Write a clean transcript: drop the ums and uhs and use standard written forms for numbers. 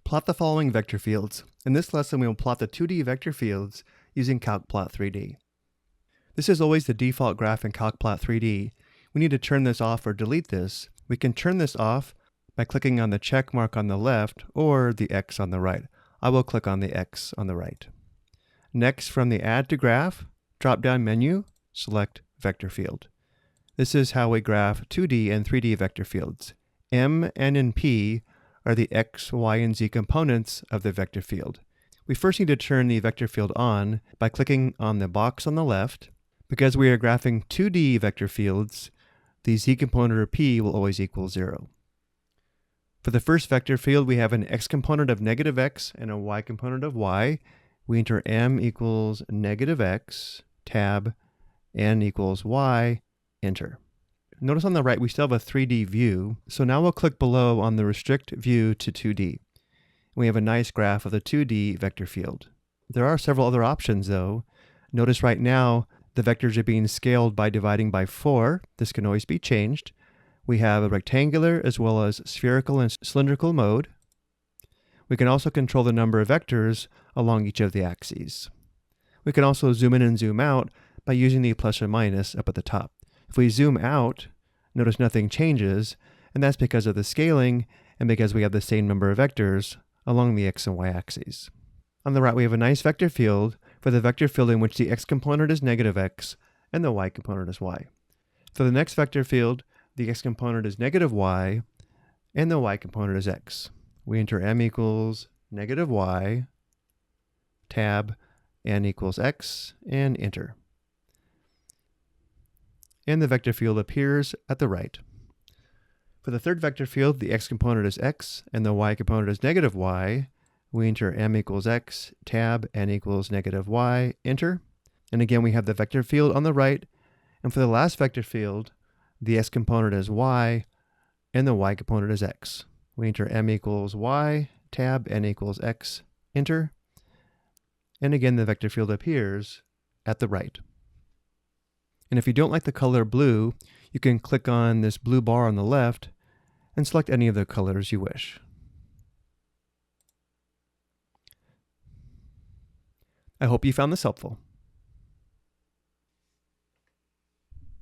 Plot the following vector fields. In this lesson, we will plot the 2D vector fields using CalcPlot3D. This is always the default graph in CalcPlot3D. We need to turn this off or delete this. We can turn this off by clicking on the check mark on the left or the X on the right. I will click on the X on the right. Next, from the Add to Graph drop-down menu, select Vector Field. This is how we graph 2D and 3D vector fields. M, N, and P are the X, Y, and Z components of the vector field. We first need to turn the vector field on by clicking on the box on the left. Because we are graphing 2D vector fields, the Z component or P will always equal 0. For the first vector field, we have an X component of negative X and a Y component of Y. We enter M equals negative X, tab, N equals Y, enter. Notice on the right we still have a 3D view, so now we'll click below on the Restrict View to 2D. We have a nice graph of the 2D vector field. There are several other options though. Notice right now the vectors are being scaled by dividing by 4. This can always be changed. We have a rectangular as well as spherical and cylindrical mode. We can also control the number of vectors along each of the axes. We can also zoom in and zoom out by using the plus or minus up at the top. If we zoom out, notice nothing changes, and that's because of the scaling and because we have the same number of vectors along the X and Y axes. On the right, we have a nice vector field for the vector field in which the X component is negative X and the Y component is Y. For the next vector field, the X component is negative Y and the Y component is X. We enter M equals negative Y, tab, N equals X, and enter. And the vector field appears at the right. For the third vector field, the X component is X and the Y component is negative Y. We enter M equals X, tab, N equals negative Y, enter. And again, we have the vector field on the right. And for the last vector field, the X component is Y and the Y component is X. We enter M equals Y, tab, N equals X, enter. And again, the vector field appears at the right. And if you don't like the color blue, you can click on this blue bar on the left and select any of the colors you wish. I hope you found this helpful.